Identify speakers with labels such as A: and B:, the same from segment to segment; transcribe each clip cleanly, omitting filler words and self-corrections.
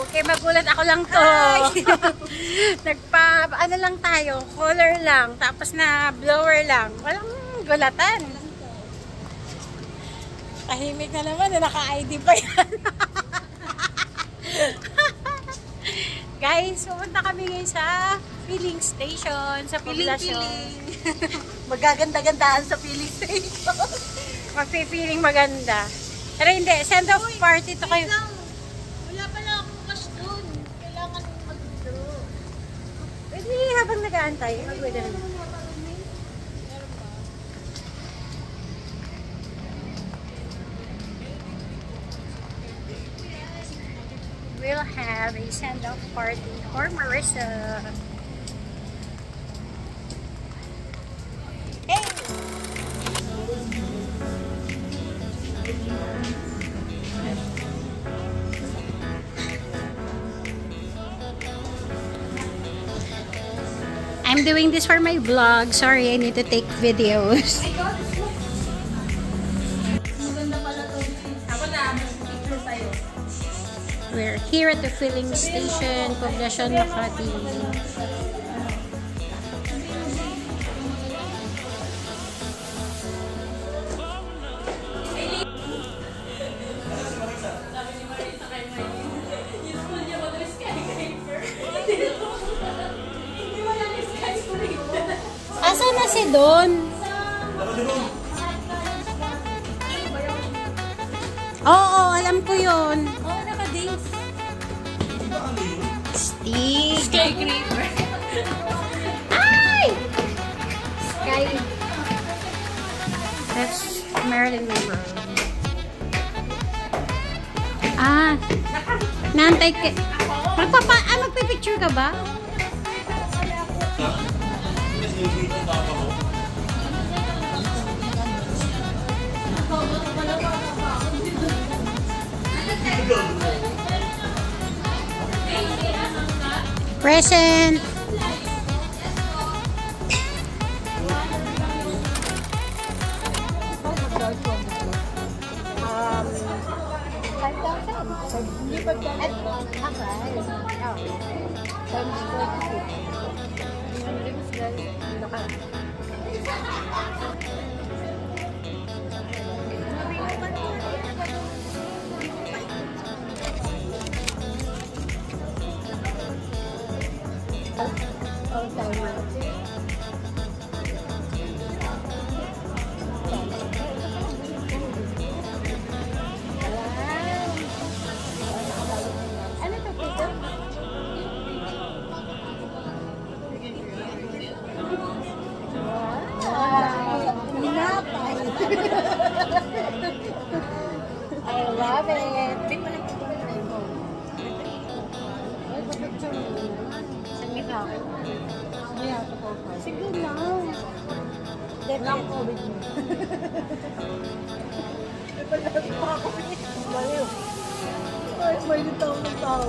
A: Okay, magulat ako lang to. Ano lang tayo, color lang, tapos na blower lang. Walang gulatan. Tahimik na naman, naka-ID pa yan. Guys, pumunta kami ngayon sa filling station, sa poblasyon.
B: Magaganda-gandaan sa filling station.
A: Magpi-feeling maganda. Pero hindi, send off party to kayo. Habang nag-aantay, mag-wait na. We'll have a send-off party for Marissa. Hey! I'm doing this for my vlog. Sorry, I need to take videos. We're here at the filling station, Poblacion, Makati. Asan na si Don? Oo, alam ko yun.
B: Oo, naka-days.
A: Steve.
B: Skyscraper.
A: Ay! Sky. That's Marilyn Monroe. Ah. Nantay ka. Magpipicture ka ba? Present. I love it. Sige lang. Dahil lang COVID mo.
B: May nitaw ng tao.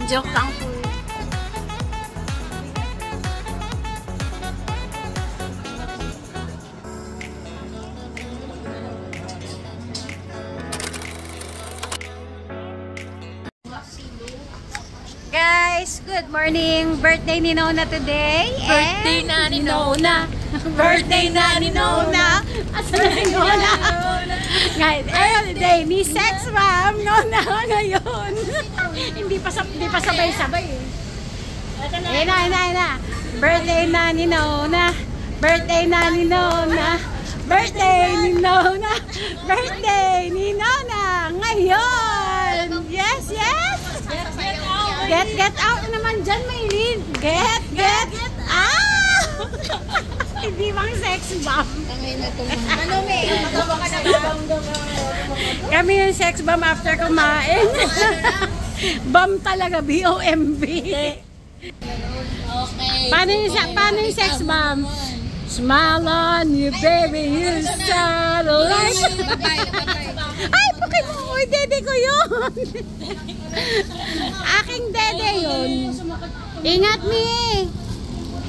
A: Joke lang po. Guys, good morning. Birthday ni Nona today.
B: Birthday na ni Nona.
A: Birthday na ni Nona. Asa na si Nona? Ngayon, birthday ni Sex Ma'am Nona ngayon. Hindi pa sabay-sabay eh. Ayun na. Birthday na ni Nona. Birthday na ni Nona. Birthday ni Nona. Birthday ni Nona ngayon. Yes. Get out naman dyan, Maylin. Get out! Hindi bang sex bomb?
B: Ano, May? Matawa ka na ba?
A: Kami yung sex bomb after kumain. Bomb talaga, B-O-M-B.
B: Okay.
A: Paano yung sex bomb? Smile on you, baby, you satellite. Ay, bakit mo? Uy, dede ko yun. Aking dede yun. Ingat, Mi.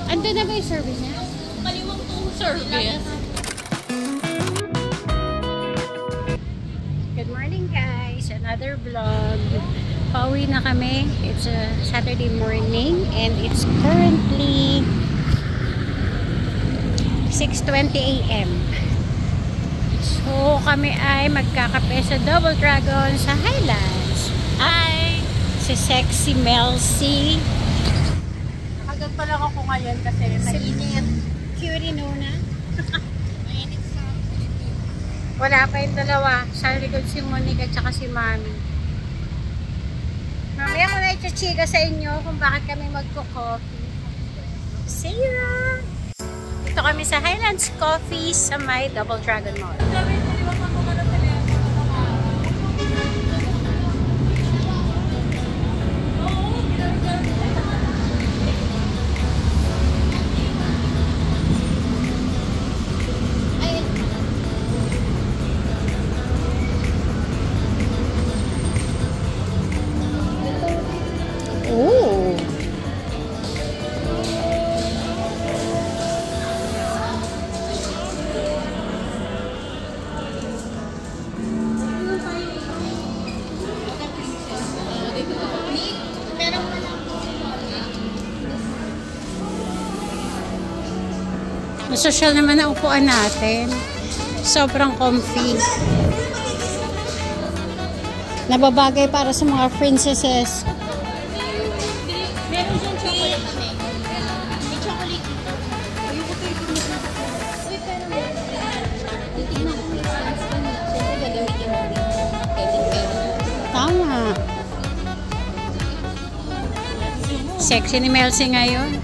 A: Ando na ba yung service niya?
B: Kaliwang tong service.
A: Good morning, guys. Another vlog. Pauwi na kami. It's a Saturday morning and it's currently 6:20 a.m. So, kami ay magkakape sa Double Dragon sa Highlands. Ay, si Sexy Melcy.
B: Agad pa lang ako ngayon kasi mainit.
A: Cutie Nona.
B: Mainit sa
A: Wala pa yung dalawa. Sa likod si Monica at saka si Mami. Mamaya ko na i-chika sa inyo kung bakit kami magko-coffee. See ya! Ito kami sa Highlands Coffee sa may Double Dragon Mall. Ooh! Masosyal naman ang upuan natin. Sobrang comfy. Nababagay para sa mga princesses.
B: meron siyang chocolate kami. May chocolate dito. Ayoko to yung uy, pero titignan ko yung sense ko niya. Siyempre, gagamitin mo rin.
A: Tama. Sexy ni Melcy ngayon.